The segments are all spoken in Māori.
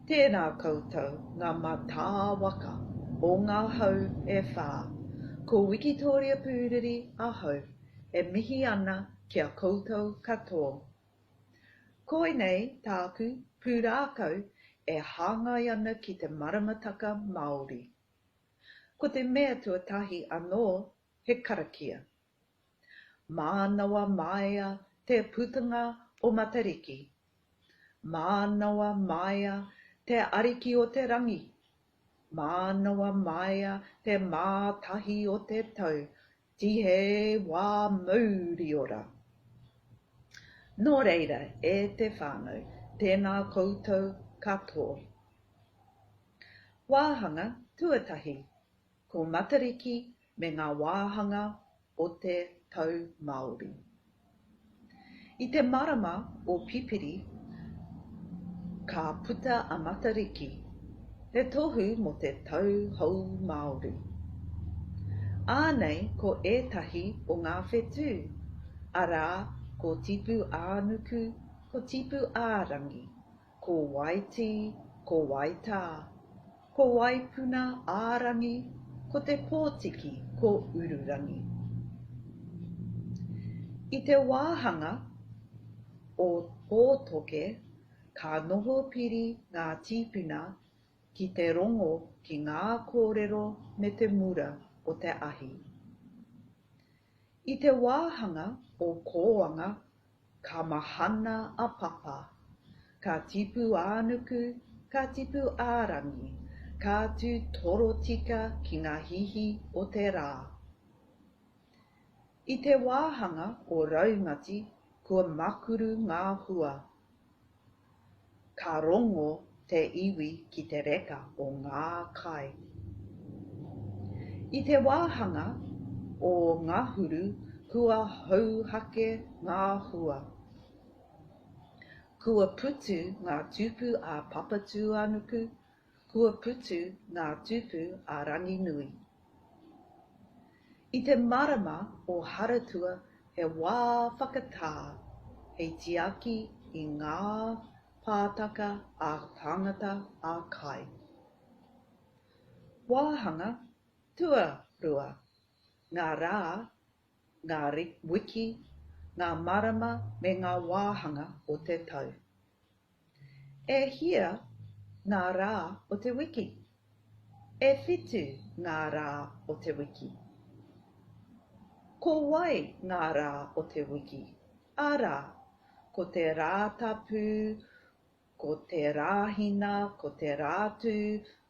Tēnā koutou ngā mātāwaka o ngā hau e whā. Ko Wikitoria Pūriri ahau e mihi ana kia koutou katoa. Koinei taku Pūrākau e hāngai ana ki te Maramataka Māori. Ko te mea tuatahi anō he Karakia. Mānawa maia te putanga o Matariki. Mānawa maia te ariki o te rangi. Mānawa maia te mātahi o te tau. Tihei Mauri Ora. Nō reira e te whānau, tēnā koutou katoa. Wāhanga tuatahi, ko Matariki me ngā wāhanga o te tau Māori. I te marama o pipiri, ka puta a Matariki, he tohu mo te tau hou Māori. Ānei ko ētahi o ngā whetū, arā ko tipu ānuku, ko tipu ārangi, ko waiti, ko waitā, ko waipuna ārangi, ko te pōtiki, ko ururangi. I te wāhanga o pōtoke, ka noho piri ngā tīpuna ki te rongo ki ngā kōrero me te mura o te ahi. I te wāhanga o kōanga, ka mahana a papa, ka tipu ānuku, ka tipu ārangi, ka tū torotika ki ngā hihi o te rā. I te wāhanga o raumati, kua makuru ngā hua. Ka rongo te iwi ki te reka o ngā kai. I te wāhanga o ngā huru, kua hauhake ngā hua. Kua putu ngā tupu a papatū anuku, kua putu ngā tupu a rangi nui. I te marama o haratua he wā whakatā, hei tiaki i ngā pātaka a tangata a kai. Wāhanga tuarua, ngā rā, ngā wiki, ngā marama me ngā wāhanga o te tau. E hia ngā rā o te wiki. E whitu ngā rā o te wiki. Ko wai ngā rā o te wiki. Arā, ko te rātapu, ko te rāhina, ko te rātū,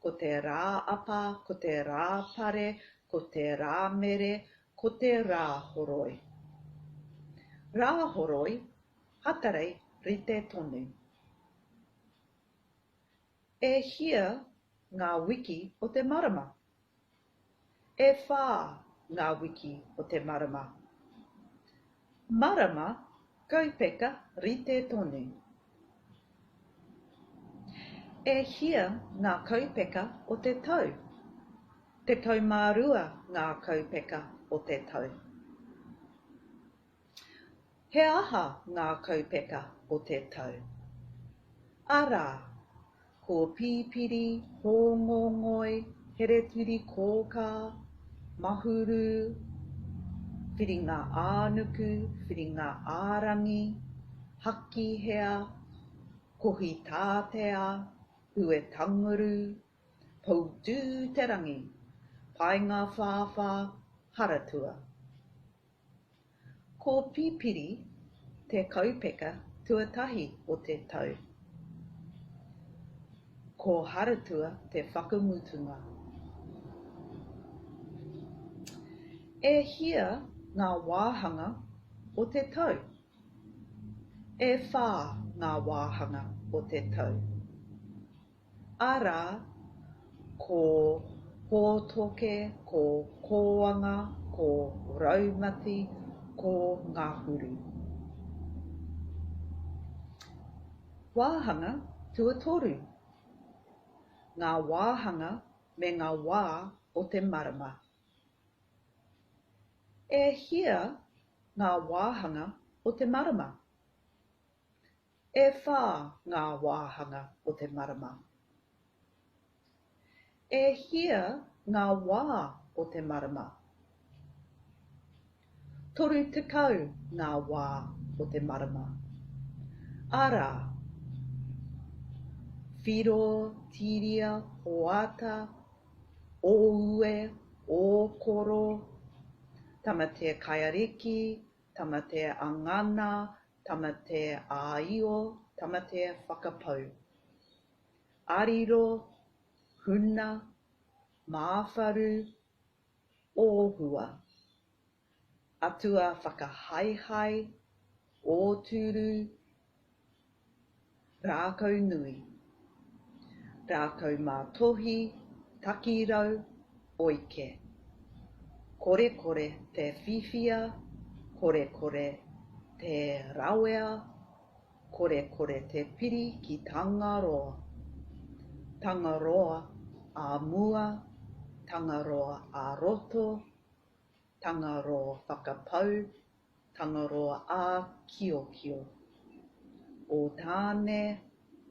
ko te rāapa, ko te rāpare, ko te rāmere, ko te rāhoroi. Rāhoroi, hatarei rite tonu. E hia ngā wiki o te marama. E whā ngā wiki o te marama. Marama, kaupeka rite tonu. E hia ngā kaupeka o te tau. Te kaumārua ngā kaupeka o te tau. He aha ngā kaupeka o te tau. Arā, ko pīpiri, hōngongoi, hereturi kōkā, mahuru, whiringa ānuku, whiringa ārangi, haki hea, kohi tātea, ue tanguru, pautū te rangi, painga whāwhā, haratua. Ko pīpiri te kaupeka tuatahi o te tau. Ko haratua te whakamutunga. E hia ngā wāhanga o te tau. E whā ngā wāhanga o te tau. Arā, ko pōtoke, ko kōanga, ko raumati, ko ngā huru. Wāhanga tuatoru. Ngā wāhanga me ngā wā o te marama. E hia ngā wāhanga o te marama. E whā ngā wāhanga o te marama. e hia ngā wā o te marama. Toru tekau ngā wā o te marama. Ara, whiro, tiria, hoata, oue, ōkoro, tama te kaiariki, tama te angana, tama te āio, tama te whakapau. Ariro, huna, māwharu, ōhua. Atua whakahaihai, ōturu, rākau nui. Rākau mātohi, takirau, oike. Kore kore te whiwhia, kore kore te rawea, kore kore te piri ki tangaroa. Tangaroa a mua, tangaroa a roto, tangaroa whakapau, tangaroa a kiokio. O tāne,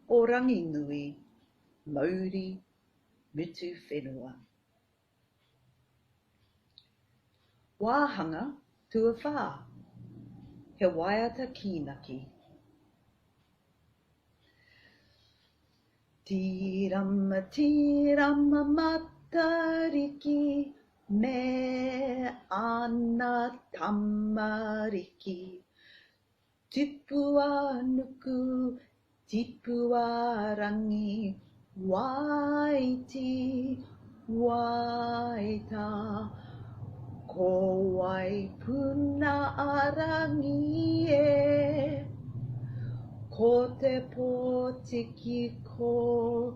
o rangi nui, Māori, mutu whenua. Wāhanga tua whā, he waiata kīnaki. Tirama matariki, me ana tamariki. Tupua nuku, tipua rangi, waiti, waita. Ko wai puna arangi e, ko te pōtiki ko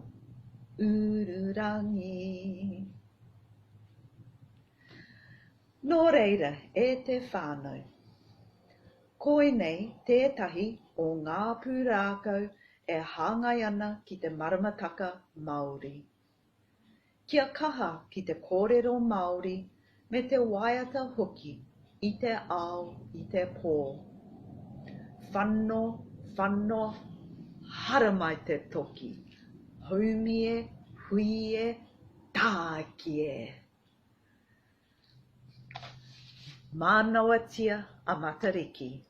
ururangi. Nō reira e te whānau. Koinei tētahi o ngā Pūrākau e hāngai ana ki te Maramataka Māori. Kia kaha ki te kōrero Māori me te waiata hoki i te ao i te pō. Whanno, whanno, hara mai te toki. Haumie, huie, tākie. Mānawatia a Matariki.